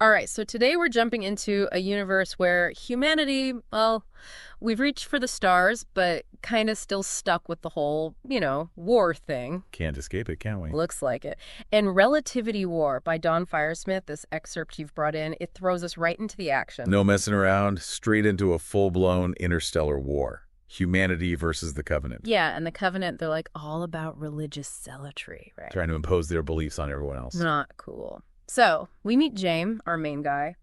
All right, so today we're jumping into a universe where humanity, well, we've reached for the stars, but kind of still stuck with the whole, war thing. Can't escape it, can we? Looks like it. And Relativity War by Don Firesmith, this excerpt you've brought in, it throws us right into the action. No messing around, straight into a full-blown interstellar war. Humanity versus the Covenant. Yeah, and the Covenant, they're like all about religious zealotry, right? Trying to impose their beliefs on everyone else. Not cool. So, we meet James, our main guy.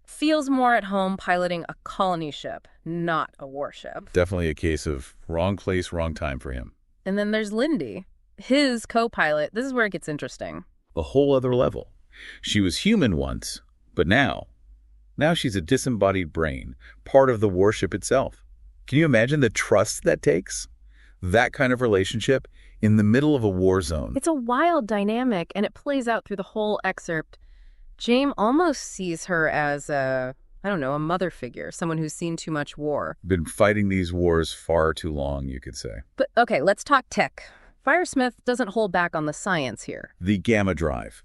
Feels more at home piloting a colony ship, not a warship. Definitely a case of wrong place, wrong time for him. And then there's Lindy, his co-pilot. This is where it gets interesting. A whole other level. She was human once, but now she's a disembodied brain, part of the warship itself. Can you imagine the trust that takes? That kind of relationship in the middle of a war zone. It's a wild dynamic, and it plays out through the whole excerpt. James almost sees her as a mother figure, someone who's seen too much war. Been fighting these wars far too long, you could say. But okay, let's talk tech. Firesmith doesn't hold back on the science here. The gamma drive.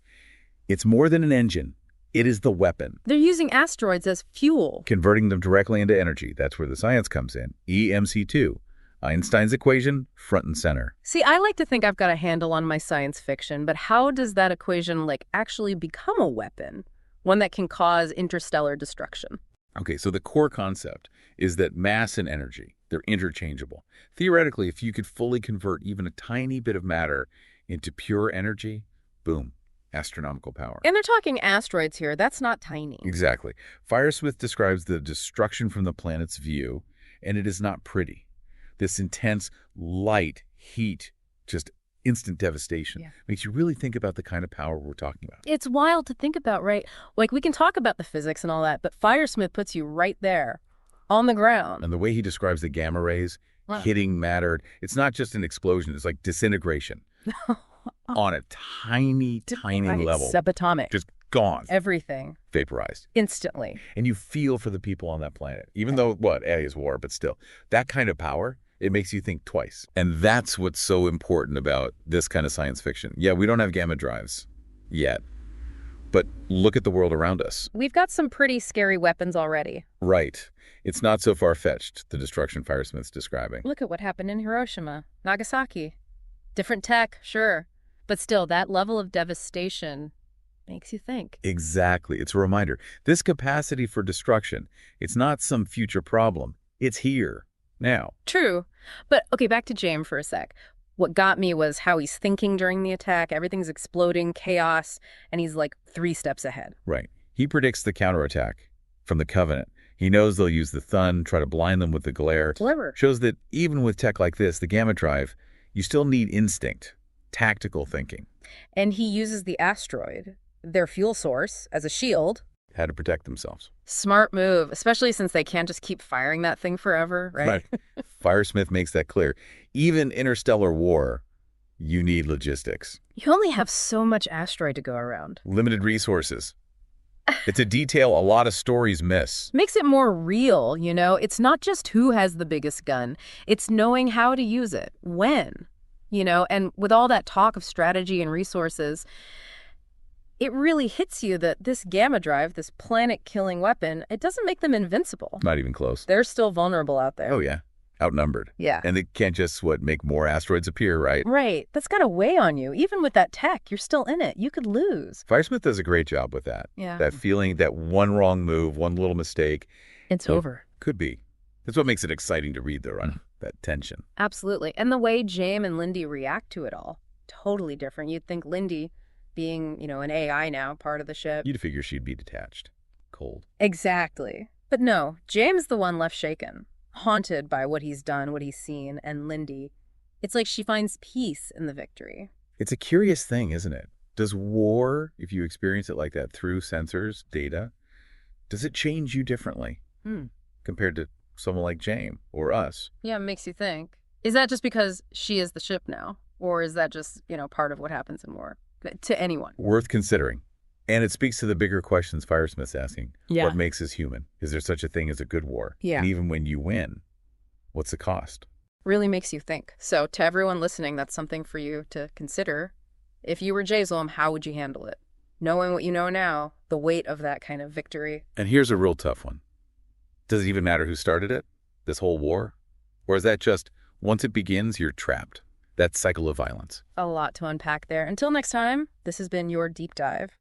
It's more than an engine. It is the weapon. They're using asteroids as fuel. Converting them directly into energy. That's where the science comes in. EMC2. Einstein's equation, front and center. See, I like to think I've got a handle on my science fiction, but how does that equation, actually become a weapon? One that can cause interstellar destruction. Okay, so the core concept is that mass and energy, they're interchangeable. Theoretically, if you could fully convert even a tiny bit of matter into pure energy, boom, astronomical power. And they're talking asteroids here. That's not tiny. Exactly. Firesmith describes the destruction from the planet's view, and it is not pretty. This intense light, heat, just instant devastation. Yeah. Makes you really think about the kind of power we're talking about. It's wild to think about, right? We can talk about the physics and all that, but Firesmith puts you right there, on the ground. And the way he describes the gamma rays hitting matter, it's not just an explosion, it's like disintegration on a tiny level. Subatomic. Just gone. Everything. Vaporized. Instantly. And you feel for the people on that planet. Even though, A is war, but still. That kind of power, it makes you think twice. And that's what's so important about this kind of science fiction. Yeah, we don't have gamma drives yet. But look at the world around us. We've got some pretty scary weapons already. Right. It's not so far-fetched, the destruction Firesmith's describing. Look at what happened in Hiroshima, Nagasaki. Different tech, sure. But still, that level of devastation makes you think. Exactly. It's a reminder. This capacity for destruction, it's not some future problem. It's here, now. True. But, okay, back to James for a sec. What got me was how he's thinking during the attack. Everything's exploding, chaos, and he's 3 steps ahead. Right. He predicts the counterattack from the Covenant. He knows they'll use the Thun, try to blind them with the glare. Clever. Shows that even with tech like this, the gamma drive, you still need instinct, tactical thinking. And he uses the asteroid, their fuel source, as a shield. How to protect themselves. Smart move, especially since they can't just keep firing that thing forever, right? Firesmith makes that clear. Even interstellar war, you need logistics. You only have so much asteroid to go around. Limited resources. It's a detail a lot of stories miss. Makes it more real, It's not just who has the biggest gun. It's knowing how to use it, when, And with all that talk of strategy and resources, it really hits you that this gamma drive, this planet-killing weapon, it doesn't make them invincible. Not even close. They're still vulnerable out there. Oh, yeah. Outnumbered. Yeah. And they can't just, make more asteroids appear, right? Right. That's got to weigh on you. Even with that tech, you're still in it. You could lose. Firesmith does a great job with that. Yeah. That feeling, that one wrong move, one little mistake. It's over. Could be. That's what makes it exciting to read, though, right? That tension. Absolutely. And the way James and Lindy react to it all, totally different. You'd think Lindy, being, an AI now, part of the ship. You'd figure she'd be detached. Cold. Exactly. But no, James is the one left shaken, haunted by what he's done, what he's seen, and Lindy, it's like she finds peace in the victory. It's a curious thing, isn't it? Does war, if you experience it like that through sensors, data, does it change you differently compared to someone like James or us? Yeah, it makes you think. Is that just because she is the ship now? Or is that just, part of what happens in war? To anyone. Worth considering. And it speaks to the bigger questions Firesmith's asking. Yeah. What makes us human? Is there such a thing as a good war? Yeah. And even when you win, what's the cost? Really makes you think. So to everyone listening, that's something for you to consider. If you were James, how would you handle it? Knowing what you know now, the the weight of that kind of victory. And here's a real tough one. Does it even matter who started it, this whole war? Or is that just, once it begins, you're trapped? That cycle of violence. A lot to unpack there. Until next time, this has been your Deep Dive.